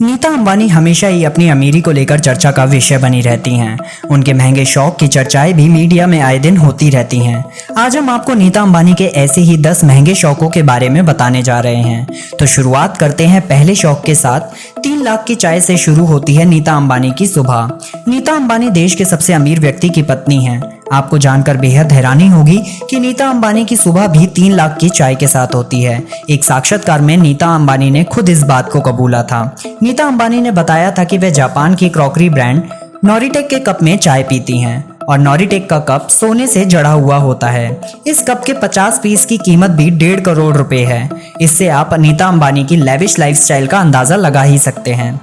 नीता अंबानी हमेशा ही अपनी अमीरी को लेकर चर्चा का विषय बनी रहती हैं। उनके महंगे शौक की चर्चाएं भी मीडिया में आए दिन होती रहती हैं। आज हम आपको नीता अंबानी के ऐसे ही 10 महंगे शौकों के बारे में बताने जा रहे हैं। तो शुरुआत करते हैं पहले शौक के साथ। 3 लाख की चाय से शुरू होती है नीता अंबानी की सुबह। नीता अंबानी देश के सबसे अमीर व्यक्ति की पत्नी हैं। आपको जानकर बेहद हैरानी होगी कि नीता अंबानी की सुबह भी 3 लाख की चाय के साथ होती है। एक साक्षात्कार में नीता अंबानी ने खुद इस बात को कबूला था। नीता अंबानी ने बताया था कि वे जापान की क्रॉकरी ब्रांड नॉरिटेक के कप में चाय पीती हैं और नॉरिटेक का कप सोने से जड़ा हुआ होता है। इस कप के 50 पीस की कीमत भी 1.5 करोड़ रुपए है। इससे आप नीता अंबानी की लेविश लाइफस्टाइल का अंदाजा लगा ही सकते हैं।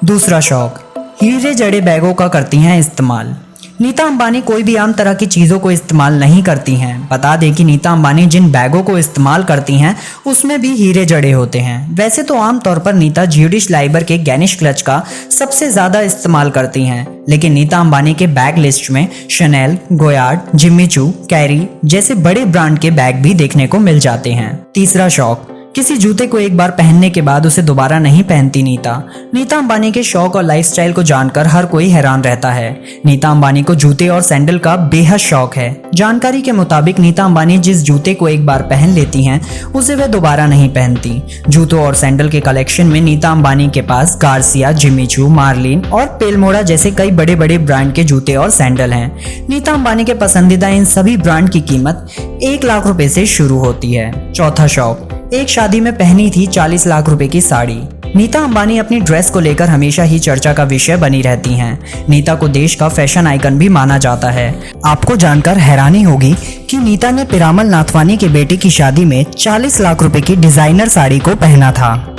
दूसरा शौक, हीरे जड़े बैगों का करती हैं इस्तेमाल। नीता अंबानी कोई भी आम तरह की चीज़ों को इस्तेमाल नहीं करती हैं। बता दें कि नीता अंबानी जिन बैगों को इस्तेमाल करती हैं उसमें भी हीरे जड़े होते हैं। वैसे तो आमतौर पर नीता ज्यूडिश लाइबर के गैनिश क्लच का सबसे ज़्यादा इस्तेमाल करती हैं, लेकिन नीता अंबानी के बैग लिस्ट में शनेल, गोयार्ड, जिम्मी चू, कैरी जैसे बड़े ब्रांड के बैग भी देखने को मिल जाते हैं। तीसरा शौक, किसी जूते को एक बार पहनने के बाद उसे दोबारा नहीं पहनती नीता। नीता अंबानी के शौक और लाइफस्टाइल को जानकर हर कोई हैरान रहता है। नीता अंबानी को जूते और सैंडल का बेहद शौक है। जानकारी के मुताबिक नीता अंबानी जिस जूते को एक बार पहन लेती हैं उसे वे दोबारा नहीं पहनती। जूतों और सैंडल के कलेक्शन में नीता अंबानी के पास गार्सिया, जिम्मी चू, मार्लिन और पेलमोड़ा जैसे कई बड़े बड़े ब्रांड के जूते और सैंडल हैं। नीता अंबानी के पसंदीदा इन सभी ब्रांड की कीमत 1 लाख रुपए से शुरू होती है। चौथा शौक, एक शादी में पहनी थी 40 लाख रुपए की साड़ी। नीता अंबानी अपनी ड्रेस को लेकर हमेशा ही चर्चा का विषय बनी रहती हैं। नीता को देश का फैशन आइकन भी माना जाता है। आपको जानकर हैरानी होगी कि नीता ने पिरामल नाथवानी के बेटे की शादी में 40 लाख रुपए की डिजाइनर साड़ी को पहना था।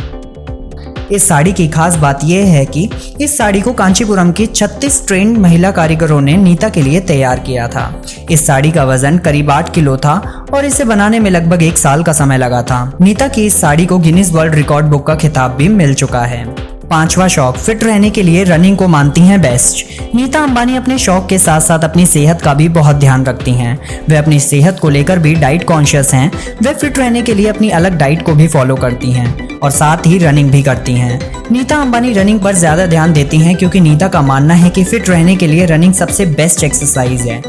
इस साड़ी की खास बात यह है कि इस साड़ी को कांचीपुरम की 36 ट्रेंड महिला कारीगरों ने नीता के लिए तैयार किया था। इस साड़ी का वजन करीब 8 किलो था और इसे बनाने में लगभग 1 साल का समय लगा था। नीता की इस साड़ी को गिनीज वर्ल्ड रिकॉर्ड बुक का खिताब भी मिल चुका है। पांचवा शौक, फिट रहने के लिए रनिंग को मानती हैं बेस्ट। नीता अंबानी अपने शौक के साथ साथ अपनी सेहत का भी बहुत ध्यान रखती हैं। वे अपनी सेहत को लेकर भी डाइट कॉन्शियस हैं। वे फिट रहने के लिए अपनी अलग डाइट को भी फॉलो करती हैं और साथ ही रनिंग भी करती हैं। नीता अंबानी रनिंग पर ज्यादा ध्यान देती हैं क्योंकि नीता का मानना है कि फिट रहने के लिए रनिंग सबसे बेस्ट एक्सरसाइज है।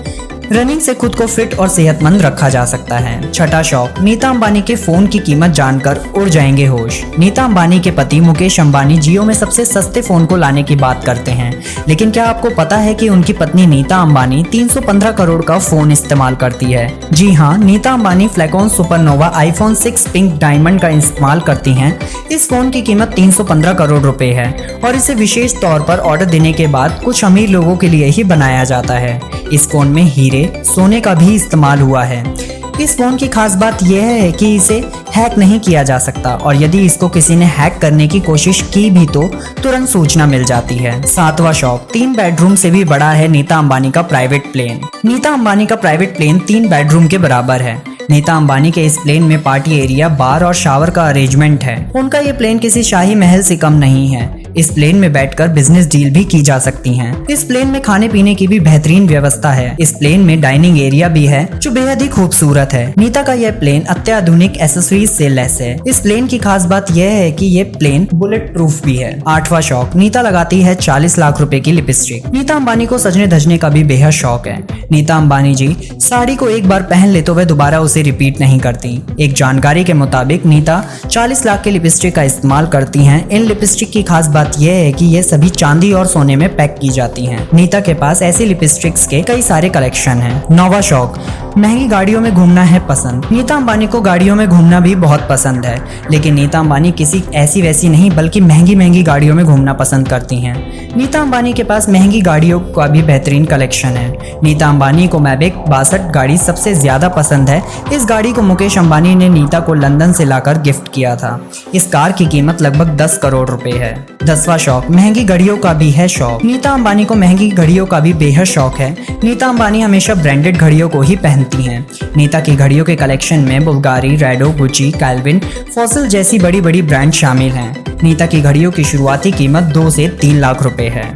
रनिंग से खुद को फिट और सेहतमंद रखा जा सकता है। छठा शौक, नीता अंबानी के फोन की कीमत जानकर उड़ जाएंगे होश। नीता अंबानी के पति मुकेश अंबानी जियो में सबसे सस्ते फोन को लाने की बात करते हैं, लेकिन क्या आपको पता है कि उनकी पत्नी नीता अंबानी 315 करोड़ का फोन इस्तेमाल करती है? जी हाँ, Nita Ambani falcon supernova iPhone 6 pink diamond का इस्तेमाल करती हैं। इस फोन की कीमत 315 करोड़ रुपए है और इसे विशेष तौर पर ऑर्डर देने के बाद कुछ अमीर लोगों के लिए ही बनाया जाता है। इस फोन में हीरे, सोने का भी इस्तेमाल हुआ है। इस फोन की खास बात यह है कि इसे हैक नहीं किया जा सकता और यदि इसको किसी ने हैक करने की कोशिश की भी तो तुरंत सूचना मिल जाती है। सातवां शौक, 3 बेडरूम से भी बड़ा है नीता अंबानी का प्राइवेट प्लेन। नीता अंबानी का प्राइवेट प्लेन 3 बेडरूम के बराबर है। नीता अंबानी के इस प्लेन में पार्टी एरिया, बार और शावर का अरेंजमेंट है। उनका ये प्लेन किसी शाही महल से कम नहीं है। इस प्लेन में बैठकर बिजनेस डील भी की जा सकती हैं। इस प्लेन में खाने पीने की भी बेहतरीन व्यवस्था है। इस प्लेन में डाइनिंग एरिया भी है जो बेहद ही खूबसूरत है। नीता का यह प्लेन अत्याधुनिक एसेसरीज से लैस है। इस प्लेन की खास बात यह है कि ये प्लेन बुलेट प्रूफ भी है। आठवां शौक, नीता लगाती है 40 लाख रुपए की लिपस्टिक। नीता अंबानी को सजने धजने का भी बेहद शौक है। नीता अंबानी जी साड़ी को एक बार पहन ले तो वह दोबारा उसे रिपीट नहीं करती। एक जानकारी के मुताबिक नीता 40 लाख के लिपस्टिक का इस्तेमाल करती हैं। इन लिपस्टिक की खास बात यह है कि ये सभी चांदी और सोने में पैक की जाती हैं। नीता के पास ऐसी लिपस्टिक्स के कई सारे कलेक्शन हैं। नौवां शौक, महंगी गाड़ियों में घूमना है पसंद। नीता अंबानी को गाड़ियों में घूमना भी बहुत पसंद है, लेकिन नीता अंबानी किसी ऐसी वैसी नहीं बल्कि महंगी महंगी गाड़ियों में घूमना पसंद करती हैं। नीता अंबानी के पास महंगी गाड़ियों का भी बेहतरीन कलेक्शन है। नीता अंबानी को मैविक 62 गाड़ी सबसे ज्यादा पसंद है। इस गाड़ी को मुकेश अंबानी ने नीता को लंदन से लाकर गिफ्ट किया था। इस कार की कीमत लगभग 10 करोड़ रुपए है। 10वां शौक, महंगी घड़ियों का भी है शौक। नीता अंबानी को महंगी घड़ियों का भी बेहद शौक है। नीता अंबानी हमेशा ब्रांडेड घड़ियों को ही पहनती हैं। नीता की घड़ियों के कलेक्शन में Bulgari, Rado, Gucci, Calvin, Fossil जैसी बड़ी बड़ी ब्रांड शामिल हैं। नीता की घड़ियों की शुरुआती कीमत 2 से 3 लाख रुपए है।